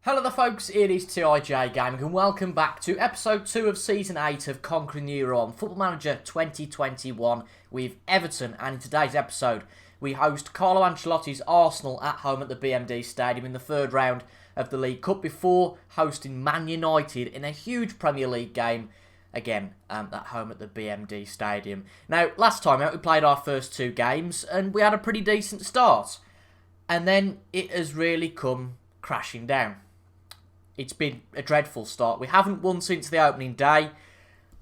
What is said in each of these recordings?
Hello there folks, it is TIJ Gaming and welcome back to episode 2 of season 8 of Conquering the Euro on Football Manager 2021 with Everton, and in today's episode we host Carlo Ancelotti's Arsenal at home at the BMD Stadium in the third round of the League Cup before hosting Man United in a huge Premier League game, again at home at the BMD Stadium. Now last time out we played our first 2 games and we had a pretty decent start, and then it has really come crashing down. It's been a dreadful start. We haven't won since the opening day.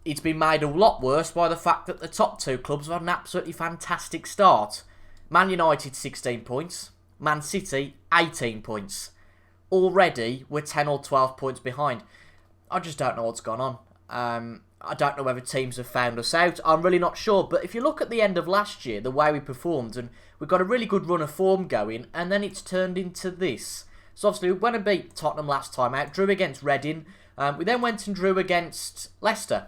It's been made a lot worse by the fact that the top 2 clubs have had an absolutely fantastic start. Man United 16 points, Man City 18 points. Already we're 10 or 12 points behind. I just don't know what's gone on. I don't know whether teams have found us out. I'm really not sure. But if you look at the end of last year, the way we performed, and we've got a really good run of form going, and then it's turned into this. So obviously we went and beat Tottenham last time out, drew against Reading. We then went and drew against Leicester,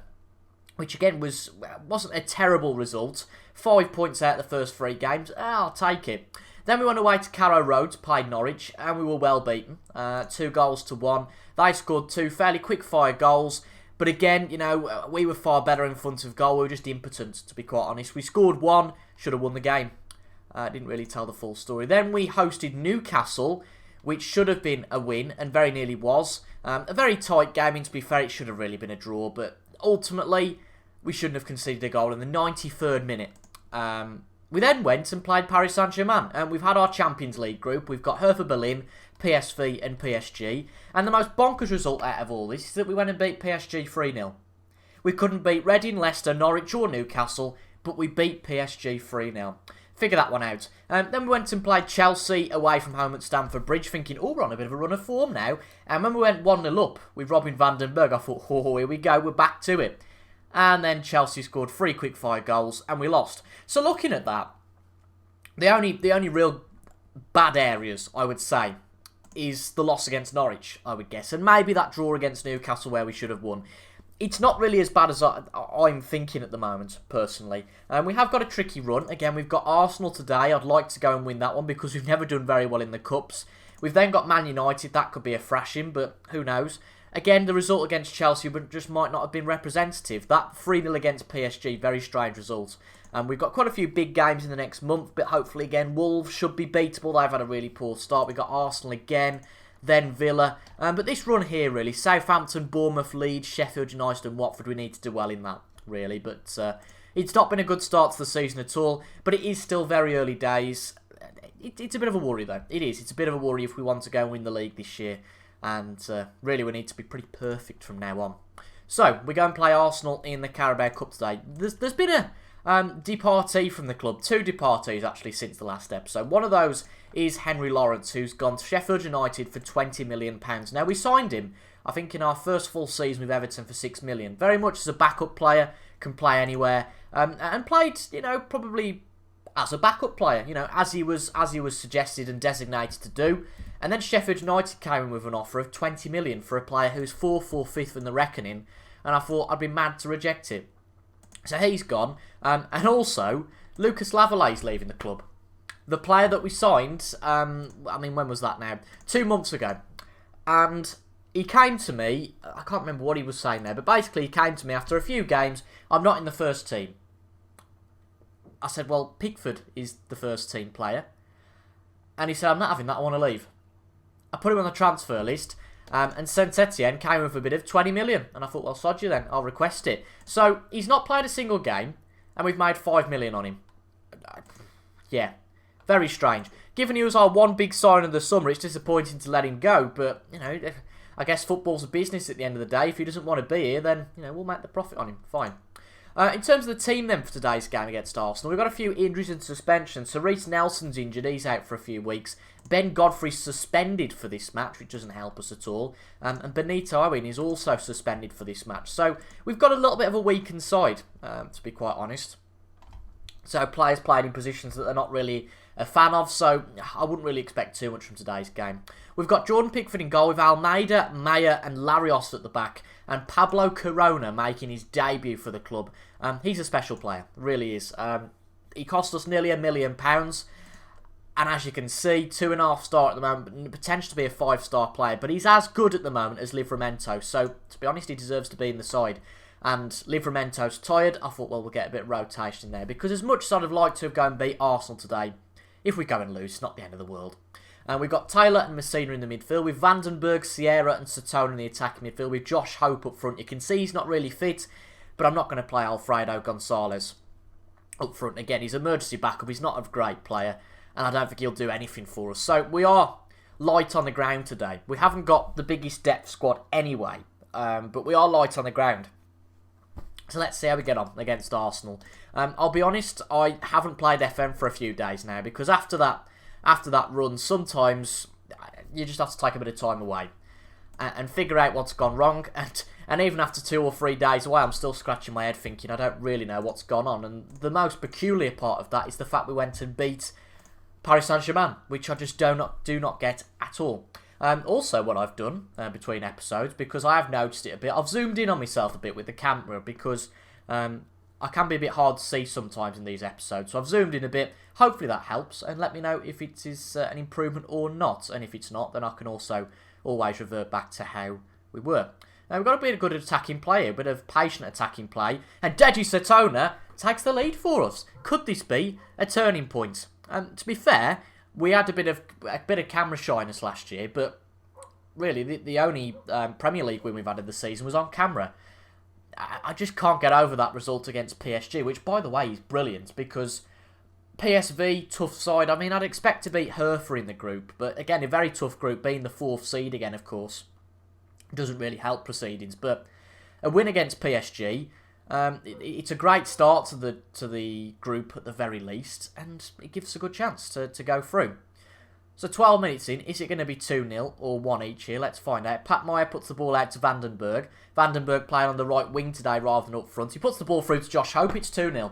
which again wasn't a terrible result. 5 points out of the first 3 games. I'll take it. Then we went away to Carrow Road to play Norwich, and we were well beaten. 2-1. They scored 2 fairly quick fire goals. But again, you know, we were far better in front of goal. We were just impotent, to be quite honest. We scored 1, should have won the game. Didn't really tell the full story. Then we hosted Newcastle, which should have been a win, and very nearly was. A very tight game, and to be fair, it should have really been a draw, but ultimately, we shouldn't have conceded a goal in the 93rd minute. We then went and played Paris Saint-Germain, and we've had our Champions League group. We've got Hertha Berlin, PSV, and PSG, and the most bonkers result out of all this is that we went and beat PSG 3-0. We couldn't beat Reading, Leicester, Norwich, or Newcastle, but we beat PSG 3-0. Figure that one out. Then we went and played Chelsea away from home at Stamford Bridge, thinking, oh, we're on a bit of a run of form now. And when we went 1-0 up with Robin van den Berg, I thought, oh, here we go, we're back to it. And then Chelsea scored 3 quick-fire goals, and we lost. So looking at that, the only real bad areas, I would say, is the loss against Norwich, I would guess. And maybe that draw against Newcastle where we should have won. It's not really as bad as I'm thinking at the moment, personally. We have got a tricky run. Again, we've got Arsenal today. I'd like to go and win that one because we've never done very well in the Cups. We've then got Man United. That could be a thrashing, but who knows. Again, the result against Chelsea just might not have been representative. That 3-0 against PSG, very strange result. We've got quite a few big games in the next month, but hopefully, again, Wolves should be beatable. They've had a really poor start. We've got Arsenal again, then Villa. But this run here, really, Southampton, Bournemouth, Leeds, Sheffield United and Watford, we need to do well in that, really. But it's not been a good start to the season at all, but it is still very early days. It's a bit of a worry, though. It is. It's a bit of a worry if we want to go and win the league this year. And really, we need to be pretty perfect from now on. So, we go and play Arsenal in the Carabao Cup today. There's been a departee from the club. 2 departees, actually, since the last episode. One of those is Henry Lawrence, who's gone to Sheffield United for £20 million. Now, we signed him, I think, in our first full season with Everton for £6 million. Very much as a backup player, can play anywhere, and played, you know, probably as a backup player, you know, as he was suggested and designated to do. And then Sheffield United came in with an offer of £20 million for a player who's 4th or 5th in the reckoning, and I thought I'd be mad to reject it. So he's gone, and also Lucas Lavallee's leaving the club. The player that we signed, I mean, when was that now? 2 months ago. And he came to me, I can't remember what he was saying there, but basically he came to me after a few games, I'm not in the first team. I said, well, Pickford is the first team player. And he said, I'm not having that, I want to leave. I put him on the transfer list, and Saint-Etienne came with a bid of 20 million. And I thought, well, sod you then, I'll request it. So, he's not played a single game, and we've made 5 million on him. Yeah, very strange. Given he was our one big sign of the summer, it's disappointing to let him go. But, you know, I guess football's a business at the end of the day. If he doesn't want to be here, then, you know, we'll make the profit on him. Fine. In terms of the team then for today's game against Arsenal, we've got a few injuries and suspensions. So Reece Nelson's injured, he's out for a few weeks. Ben Godfrey's suspended for this match, which doesn't help us at all. And Benito Owen is also suspended for this match. So we've got a little bit of a weakened side, to be quite honest. So players playing in positions that they're not really a fan of, so I wouldn't really expect too much from today's game. We've got Jordan Pickford in goal with Almeida, Maya and Larios at the back, and Pablo Corona making his debut for the club. He's a special player, really is. He cost us nearly £1 million. And as you can see, 2.5-star at the moment, potential to be a 5-star player. But he's as good at the moment as Livramento. So, to be honest, he deserves to be in the side. And Livramento's tired. I thought, well, we'll get a bit of rotation there. Because as much as I'd have liked to have gone and beat Arsenal today, if we go and lose, it's not the end of the world. And we've got Taylor and Messina in the midfield. With Vandenberg, Sierra and Satona in the attacking midfield. With Josh Hope up front. You can see he's not really fit. But I'm not going to play Alfredo Gonzalez up front again. He's emergency backup. He's not a great player. And I don't think he'll do anything for us. So we are light on the ground today. We haven't got the biggest depth squad anyway. But we are light on the ground. So let's see how we get on against Arsenal. I'll be honest, I haven't played FM for a few days now. Because after that run, sometimes you just have to take a bit of time away. And figure out what's gone wrong. And even after 2 or 3 days away, I'm still scratching my head thinking I don't really know what's gone on. And the most peculiar part of that is the fact we went and beat Paris Saint-Germain, which I just do not get at all. Also, what I've done between episodes, because I have noticed it a bit, I've zoomed in on myself a bit with the camera because I can be a bit hard to see sometimes in these episodes. So I've zoomed in a bit. Hopefully that helps, and let me know if it is an improvement or not. And if it's not, then I can also always revert back to how we were. Now we've got a bit of good attacking play, a bit of patient attacking play, and Deji Satona takes the lead for us. Could this be a turning point? To be fair, we had a bit of camera shyness last year, but really the only Premier League win we've had of the season was on camera. I just can't get over that result against PSG, which, by the way, is brilliant because PSV, tough side. I mean, I'd expect to beat Hertha in the group, but again, a very tough group, being the 4th seed again, of course, doesn't really help proceedings. But a win against PSG. It's a great start to the group at the very least, and it gives us a good chance to go through. So 12 minutes in, is it going to be 2-0 or 1 each here? Let's find out. Pat Meyer puts the ball out to Vandenberg. Vandenberg playing on the right wing today rather than up front. He puts the ball through to Josh Hope. It's 2-0.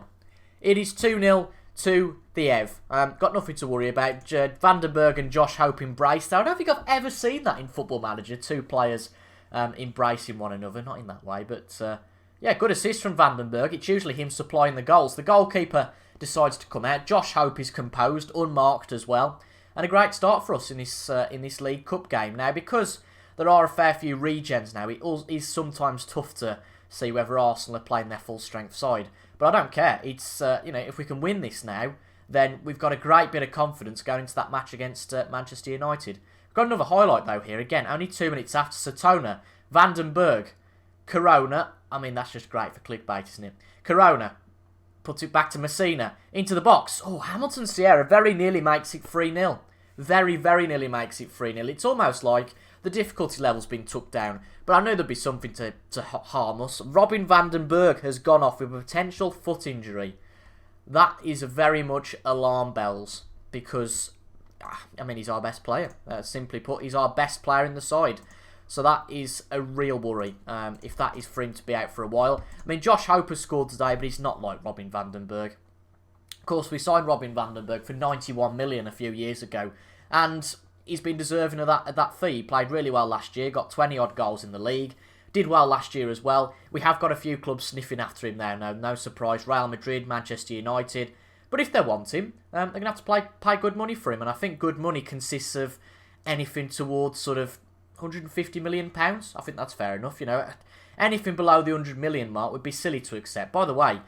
It is 2-0 to the Ev. Got nothing to worry about. Vandenberg and Josh Hope embraced. I don't think I've ever seen that in Football Manager. 2 players embracing one another. Not in that way, but... yeah, good assist from Vandenberg. It's usually him supplying the goals. The goalkeeper decides to come out. Josh Hope is composed, unmarked as well. And a great start for us in this League Cup game. Now, because there are a fair few regens now, it is sometimes tough to see whether Arsenal are playing their full-strength side. But I don't care. It's if we can win this now, then we've got a great bit of confidence going into that match against Manchester United. We've got another highlight, though, here. Again, only 2 minutes after Satona. Vandenberg. Corona. I mean, that's just great for clickbait, isn't it? Corona puts it back to Messina. Into the box. Oh, Hamilton Sierra very nearly makes it 3-0. Very, very nearly makes it 3-0. It's almost like the difficulty level's been took down. But I knew there'd be something to harm us. Robin Vandenberg has gone off with a potential foot injury. That is very much alarm bells. Because, I mean, he's our best player. Simply put, he's our best player in the side. So that is a real worry, if that is for him to be out for a while. I mean, Josh Hope has scored today, but he's not like Robin Vandenberg. Of course, we signed Robin Vandenberg for 91 million a few years ago, and he's been deserving of that fee. He played really well last year, got 20-odd goals in the league, did well last year as well. We have got a few clubs sniffing after him now, no surprise. Real Madrid, Manchester United. But if they want him, they're going to have to pay good money for him, and I think good money consists of anything towards sort of £150 million. I think that's fair enough, you know. Anything below the 100 million mark would be silly to accept. By the way,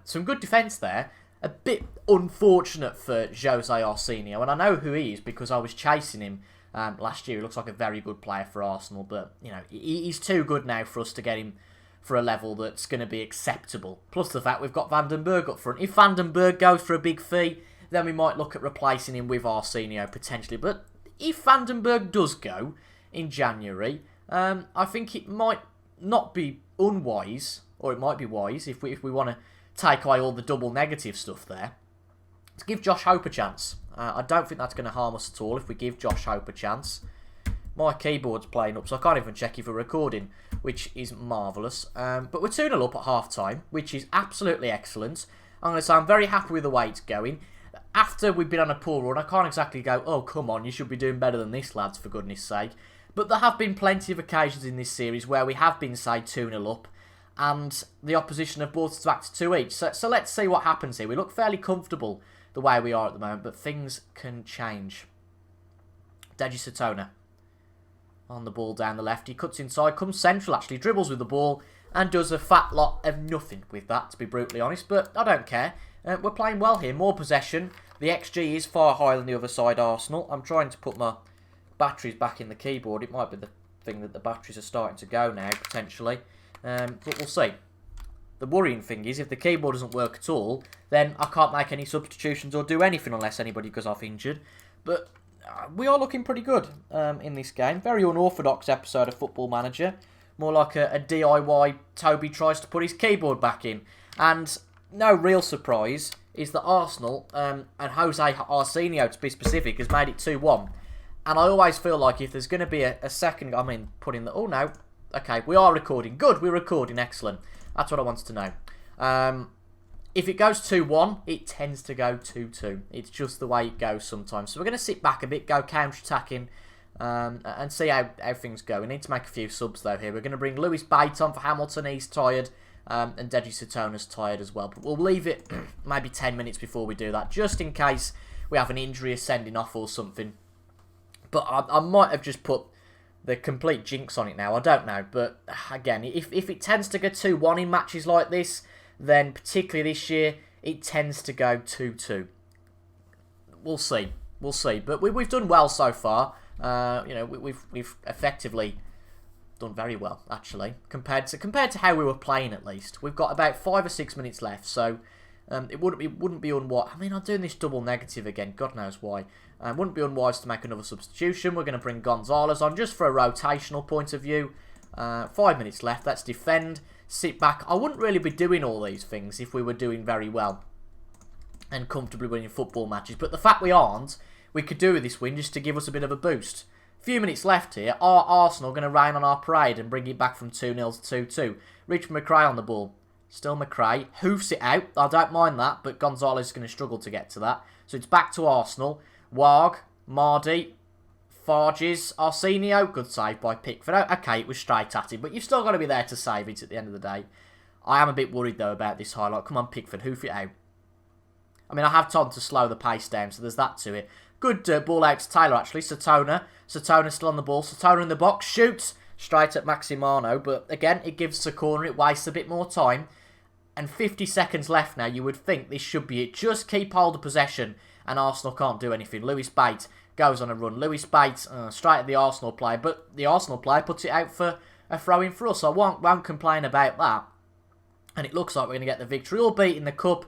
some good defence there. A bit unfortunate for Jose Arsenio, and I know who he is because I was chasing him last year. He looks like a very good player for Arsenal, but you know he's too good now for us to get him for a level that's going to be acceptable. Plus the fact we've got Vandenberg up front. If Vandenberg goes for a big fee, then we might look at replacing him with Arsenio potentially. But if Vandenberg does go in January, I think it might not be unwise, or it might be wise if we want to take away all the double negative stuff there, to give Josh Hope a chance. I don't think that's going to harm us at all if we give Josh Hope a chance. My keyboard's playing up, so I can't even check if we're recording, which is marvellous. But we're 2-0 up at half-time, which is absolutely excellent. I'm going to say I'm very happy with the way it's going. After we've been on a poor run, I can't exactly go, oh, come on, you should be doing better than this, lads, for goodness sake. But there have been plenty of occasions in this series where we have been, say, 2-0 up, and the opposition have brought us back to 2 each. So let's see what happens here. We look fairly comfortable the way we are at the moment, but things can change. Deji Satona on the ball down the left. He cuts inside, comes central actually, dribbles with the ball and does a fat lot of nothing with that, to be brutally honest, but I don't care. We're playing well here, more possession. The XG is far higher than the other side, Arsenal. I'm trying to put my batteries back in the keyboard. It might be the thing that the batteries are starting to go now, potentially. But we'll see. The worrying thing is, if the keyboard doesn't work at all, then I can't make any substitutions or do anything unless anybody goes off injured. But we are looking pretty good in this game. Very unorthodox episode of Football Manager. More like a DIY Toby tries to put his keyboard back in. And no real surprise is that Arsenal, and Jose Arsenio to be specific, has made it 2-1. And I always feel like if there's going to be a second... oh no. Okay, we are recording. Good, we're recording. Excellent. That's what I wanted to know. If it goes 2-1, it tends to go 2-2. It's just the way it goes sometimes. So we're going to sit back a bit, go counter-attacking, and see how things go. We need to make a few subs, though, here. We're going to bring Lewis Bates on for Hamilton. He's tired. And Deji Satona's tired as well. But we'll leave it maybe 10 minutes before we do that, just in case we have an injury ascending off or something. But I might have just put the complete jinx on it now. I don't know. But again, if it tends to go 2-1 in matches like this, then particularly this year, it tends to go 2-2. We'll see. We'll see. But we've done well so far. We've effectively done very well, actually, compared to how we were playing. At least we've got about 5 or 6 minutes left, so it wouldn't be unwise. I mean, I'm doing this double negative again. God knows why. It wouldn't be unwise to make another substitution. We're going to bring Gonzalez on just for a rotational point of view. 5 minutes left. Let's defend, sit back. I wouldn't really be doing all these things if we were doing very well and comfortably winning football matches. But the fact we aren't, we could do with this win just to give us a bit of a boost. Few minutes left here. Are Arsenal going to rain on our parade and bring it back from 2-0 to 2-2? Richard McRae on the ball. Still McRae. Hoofs it out. I don't mind that, but Gonzalez is going to struggle to get to that. So it's back to Arsenal. Warg, Mardy, Farges, Arsenio. Good save by Pickford. Okay, it was straight at him, but you've still got to be there to save it at the end of the day. I am a bit worried, though, about this highlight. Come on, Pickford, hoof it out. I mean, I have told him to slow the pace down, so there's that to it. Good ball out to Taylor, actually. Satona still on the ball. Satona in the box. Shoots straight at Maximano. But again, it gives us a corner. It wastes a bit more time. And 50 seconds left now. You would think this should be it. Just keep hold of possession. And Arsenal can't do anything. Lewis Bates goes on a run. Lewis Bates straight at the Arsenal player. But the Arsenal player puts it out for a throw-in for us. So I won't complain about that. And it looks like we're going to get the victory. Albeit in the Cup,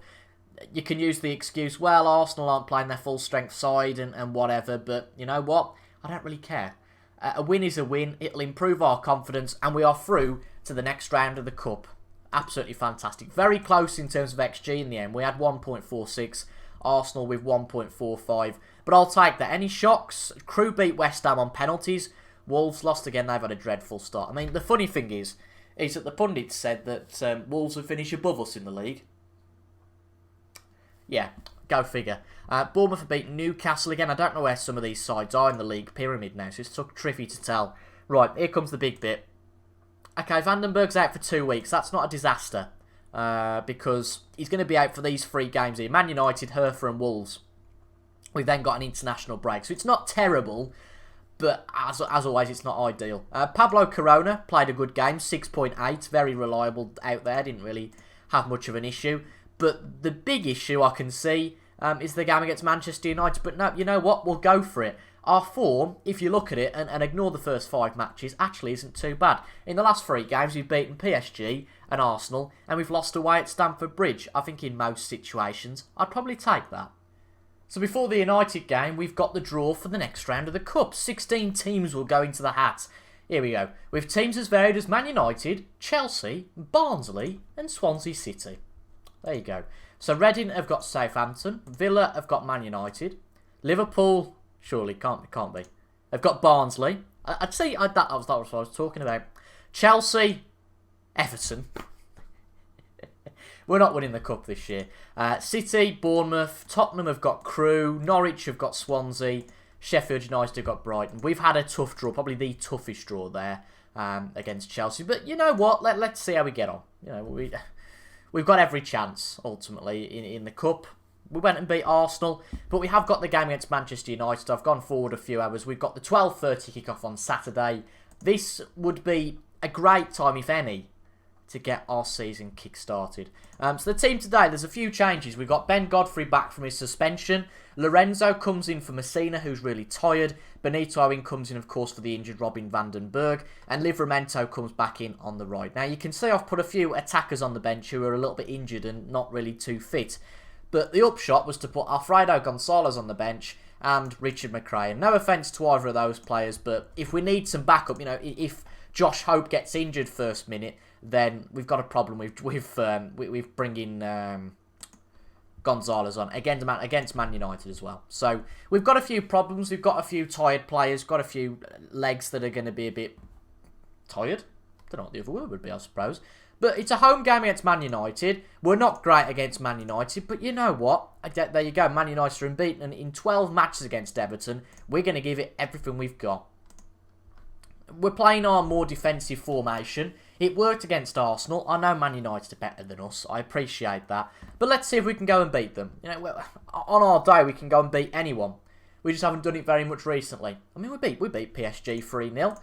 you can use the excuse, well, Arsenal aren't playing their full-strength side and whatever, but you know what? I don't really care. A win is a win. It'll improve our confidence, and we are through to the next round of the Cup. Absolutely fantastic. Very close in terms of XG in the end. We had 1.46, Arsenal with 1.45, but I'll take that. Any shocks? Crew beat West Ham on penalties. Wolves lost again. They've had a dreadful start. I mean, the funny thing is that the pundits said that Wolves would finish above us in the league. Yeah, go figure. Bournemouth have beaten Newcastle again. I don't know where some of these sides are in the league pyramid now, so it's tricky to tell. Right, here comes the big bit. Okay, Vandenberg's out for 2 weeks. That's not a disaster, because he's going to be out for these 3 games here. Man United, Hertha and Wolves. We've then got an international break, so it's not terrible, but as always, it's not ideal. Pablo Corona played a good game, 6.8. Very reliable out there, didn't really have much of an issue. But the big issue I can see is the game against Manchester United. But no, you know what? We'll go for it. Our form, if you look at it and ignore the first 5 matches, actually isn't too bad. In the last 3 games, we've beaten PSG and Arsenal, and we've lost away at Stamford Bridge. I think in most situations, I'd probably take that. So before the United game, we've got the draw for the next round of the Cup. 16 teams will go into the hat. Here we go. With teams as varied as Man United, Chelsea, Barnsley and Swansea City. There you go. So Reading have got Southampton. Villa have got Man United. Liverpool, surely can't be. They've got Barnsley. I'd say that was what I was talking about. Chelsea, Everton. We're not winning the Cup this year. City, Bournemouth, Tottenham have got Crewe. Norwich have got Swansea. Sheffield United have got Brighton. We've had a tough draw, probably the toughest draw there against Chelsea. But you know what? Let's see how we get on. You know, we've got every chance, ultimately, in the Cup. We went and beat Arsenal, but we have got the game against Manchester United. I've gone forward a few hours. We've got the 12:30 kickoff on Saturday. This would be a great time, if any, to get our season kick-started. So the team today, there's a few changes. We've got Ben Godfrey back from his suspension. Lorenzo comes in for Messina, who's really tired. Benito Owen comes in, of course, for the injured Robin van den Berg. And Livramento comes back in on the right. Now, you can see I've put a few attackers on the bench who are a little bit injured and not really too fit. But the upshot was to put Alfredo Gonzalez on the bench and Richard McRae. No offence to either of those players, but if we need some backup, if Josh Hope gets injured first minute, then we've got a problem with bringing Gonzalez on against Man United as well. So we've got a few problems. We've got a few tired players, got a few legs that are going to be a bit tired. Don't know what the other word would be, I suppose. But it's a home game against Man United. We're not great against Man United, but you know what? There you go. Man United are unbeaten, and in 12 matches against Everton, we're going to give it everything we've got. We're playing our more defensive formation. It worked against Arsenal. I know Man United are better than us. I appreciate that. But let's see if we can go and beat them. On our day, we can go and beat anyone. We just haven't done it very much recently. I mean, we beat PSG 3-0.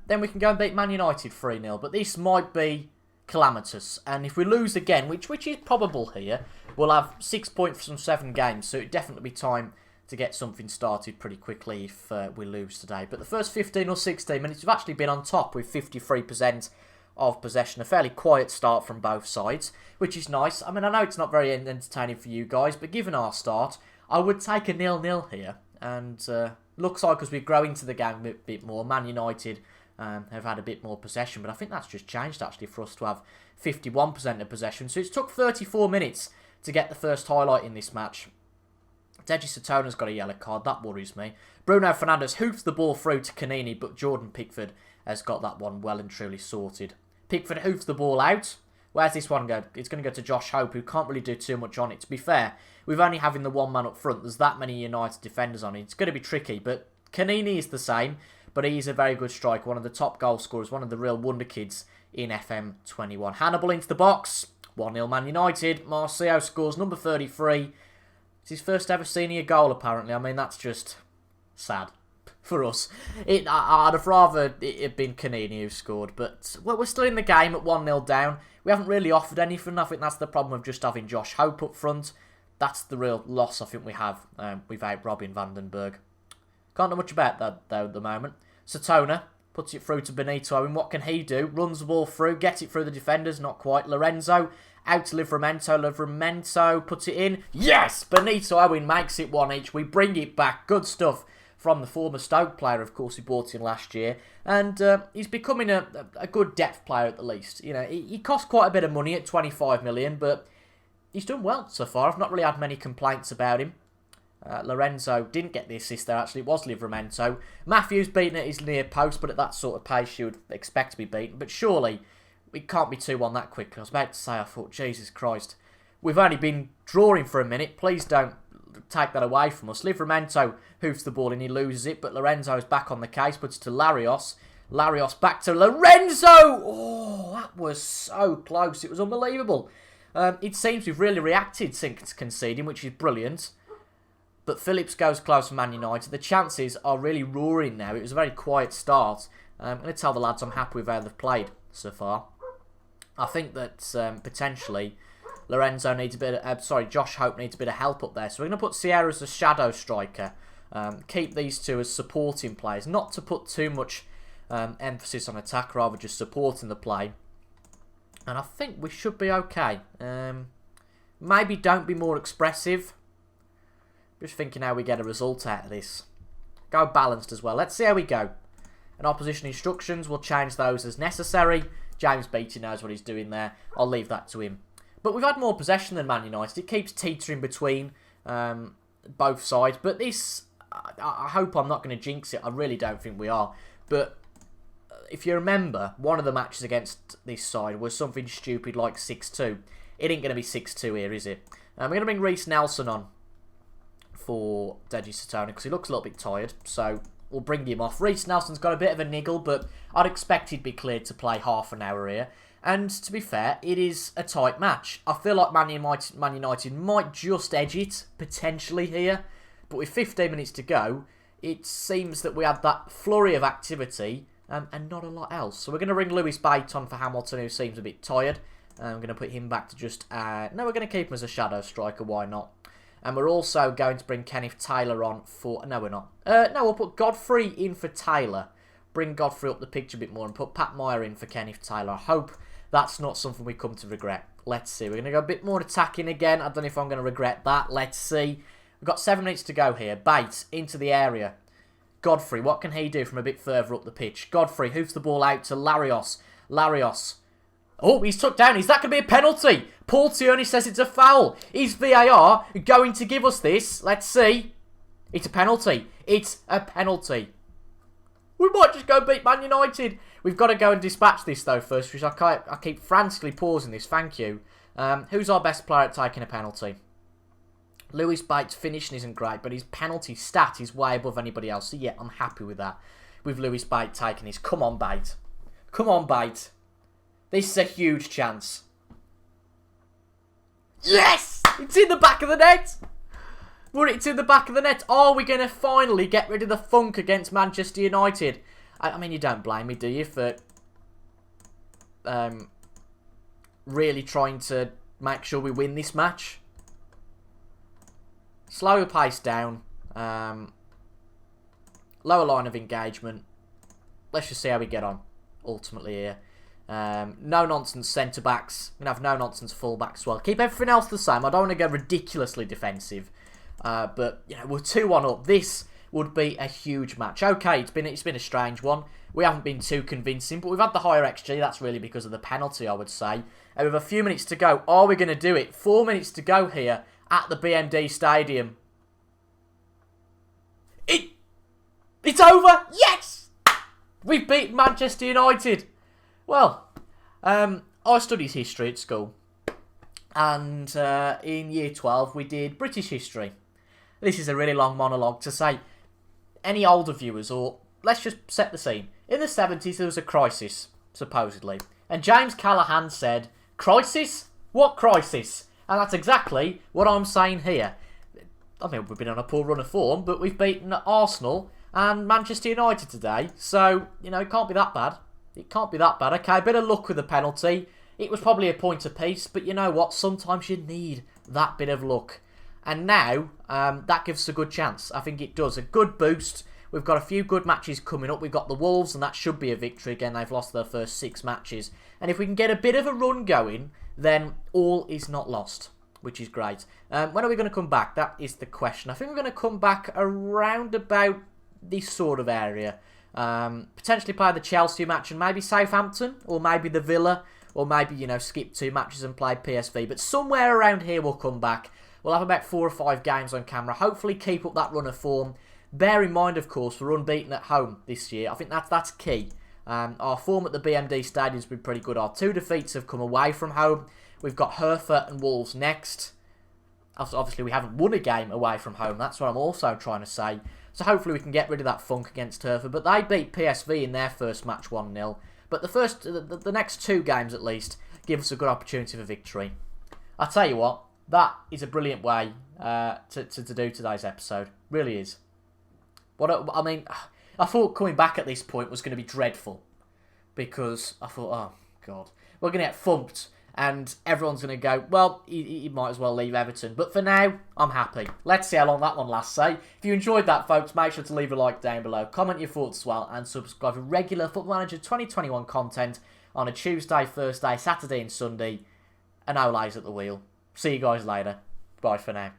Then we can go and beat Man United 3-0. But this might be calamitous. And if we lose again, which is probable here, we'll have 6 points from 7 games. So it'd definitely be time to get something started pretty quickly if we lose today. But the first 15 or 16 minutes, we've actually been on top with 53% of possession. A fairly quiet start from both sides, which is nice. I mean, I know it's not very entertaining for you guys, but given our start, I would take a 0-0 here. And looks like as we grow into the game a bit more, Man United have had a bit more possession. But I think that's just changed, actually, for us to have 51% of possession. So it's took 34 minutes to get the first highlight in this match. Deji Satona's got a yellow card. That worries me. Bruno Fernandes hoops the ball through to Canini, but Jordan Pickford has got that one well and truly sorted. Pickford hoops the ball out. Where's this one go? It's going to go to Josh Hope, who can't really do too much on it. To be fair, with only having the one man up front, there's that many United defenders on it. It's going to be tricky, but Canini is the same, but he's a very good striker, one of the top goal scorers, one of the real wonder kids in FM21. Hannibal into the box. 1-0 Man United. Marcio scores number 33. It's his first ever senior goal, apparently. I mean, that's just sad for us. I'd have rather it had been Canini who scored, but we're still in the game at 1-0 down. We haven't really offered anything. I think that's the problem of just having Josh Hope up front. That's the real loss I think we have without Robin van den Berg. Can't do much about that, though, at the moment. Satona puts it through to Benito, and what can he do? Runs the ball through, gets it through the defenders, not quite. Lorenzo out to Livramento. Livramento puts it in. Yes! Benito Owen makes it 1-1. We bring it back. Good stuff from the former Stoke player, of course, he bought in last year. And he's becoming a good depth player at the least. You know, he cost quite a bit of money at 25 million, but he's done well so far. I've not really had many complaints about him. Lorenzo didn't get the assist there, actually. It was Livramento. Matthews beaten at his near post, but at that sort of pace you would expect to be beaten. But surely we can't be 2-1 that quickly. I was about to say, I thought, Jesus Christ. We've only been drawing for a minute. Please don't take that away from us. Livramento hoofs the ball and he loses it, but Lorenzo's back on the case, puts it to Larios. Larios back to Lorenzo! Oh, that was so close. It was unbelievable. It seems we've really reacted since conceding, which is brilliant. But Phillips goes close for Man United. The chances are really roaring now. It was a very quiet start. I'm going to tell the lads I'm happy with how they've played so far. I think that potentially Lorenzo needs a bit of... Josh Hope needs a bit of help up there. So we're going to put Sierra as a shadow striker. Keep these two as supporting players. Not to put too much emphasis on attack, rather just supporting the play. And I think we should be okay. Maybe don't be more expressive. Just thinking how we get a result out of this. Go balanced as well. Let's see how we go. And opposition instructions, we'll change those as necessary. James Beattie knows what he's doing there. I'll leave that to him. But we've had more possession than Man United. It keeps teetering between both sides. But this, I hope I'm not going to jinx it. I really don't think we are. But if you remember, one of the matches against this side was something stupid like 6-2. It ain't going to be 6-2 here, is it? We're going to bring Reece Nelson on for Deji Satona because he looks a little bit tired, so we'll bring him off. Reece Nelson's got a bit of a niggle, but I'd expect he'd be cleared to play half an hour here. And to be fair, it is a tight match. I feel like Man United might just edge it, potentially here. But with 15 minutes to go, it seems that we had that flurry of activity and not a lot else. So we're going to bring Lewis Bate on for Hamilton, who seems a bit tired. I'm going to put him back to just... no, we're going to keep him as a shadow striker, why not? And we're also going to bring Kenneth Taylor on for... No, we're not. No, we'll put Godfrey in for Taylor. Bring Godfrey up the picture a bit more and put Pat Meyer in for Kenneth Taylor. I hope that's not something we come to regret. Let's see. We're going to go a bit more attacking again. I don't know if I'm going to regret that. Let's see. We've got 7 minutes to go here. Bates into the area. Godfrey, what can he do from a bit further up the pitch? Godfrey hoofs the ball out to Larios. Larios. Oh, he's took down. Is that going to be a penalty? Paul Tierney says it's a foul. Is VAR going to give us this? Let's see. It's a penalty. It's a penalty. We might just go beat Man United. We've got to go and dispatch this, though, first, because I keep frantically pausing this. Thank you. Who's our best player at taking a penalty? Lewis Bates' finishing isn't great, but his penalty stat is way above anybody else. So, yeah, I'm happy with that. With Lewis Bates taking his. Come on, Bates. Come on, Bates. This is a huge chance. Yes! It's in the back of the net! It's in the back of the net. Are we going to finally get rid of the funk against Manchester United? I mean, you don't blame me, do you, for really trying to make sure we win this match? Slower pace down. Lower line of engagement. Let's just see how we get on, ultimately, here. No-nonsense centre-backs. We're going to have no-nonsense full-backs as well. Keep everything else the same. I don't want to go ridiculously defensive. But, you know, we're 2-1 up. This would be a huge match. Okay, it's been a strange one. We haven't been too convincing, but we've had the higher XG. That's really because of the penalty, I would say. And with a few minutes to go, are we going to do it? 4 minutes to go here at the BMD Stadium. It's over! Yes! We've beaten Manchester United. Well, I studied history at school. And in year 12, we did British history. This is a really long monologue to say any older viewers, or let's just set the scene. In the 70s, there was a crisis, supposedly. And James Callaghan said, crisis? What crisis? And that's exactly what I'm saying here. I mean, we've been on a poor run of form, but we've beaten Arsenal and Manchester United today. So, you know, it can't be that bad. It can't be that bad. Okay, a bit of luck with the penalty. It was probably a point apiece, but you know what? Sometimes you need that bit of luck. And now, that gives us a good chance. I think it does. A good boost. We've got a few good matches coming up. We've got the Wolves, and that should be a victory. Again, they've lost their first 6 matches. And if we can get a bit of a run going, then all is not lost, which is great. When are we going to come back? That is the question. I think we're going to come back around about this sort of area. Potentially play the Chelsea match and maybe Southampton, or maybe the Villa, or maybe, you know, skip 2 matches and play PSV. But somewhere around here we'll come back. We'll have about 4 or 5 games on camera. Hopefully keep up that run of form. Bear in mind, of course, we're unbeaten at home this year. I think that's key. Our form at the BMD Stadium has been pretty good. Our 2 defeats have come away from home. We've got Hertha and Wolves next. Obviously, we haven't won a game away from home. That's what I'm also trying to say. So hopefully we can get rid of that funk against Hertha. But they beat PSV in their first match 1-0. But the next 2 games at least give us a good opportunity for victory. I tell you what, that is a brilliant way to do today's episode. Really is. I mean, I thought coming back at this point was going to be dreadful. Because I thought, oh, God. We're going to get thumped. And everyone's going to go, well, you might as well leave Everton. But for now, I'm happy. Let's see how long that one lasts, eh? If you enjoyed that, folks, make sure to leave a like down below. Comment your thoughts as well. And subscribe for regular Football Manager 2021 content on a Tuesday, Thursday, Saturday and Sunday. And Ole's at the wheel. See you guys later. Bye for now.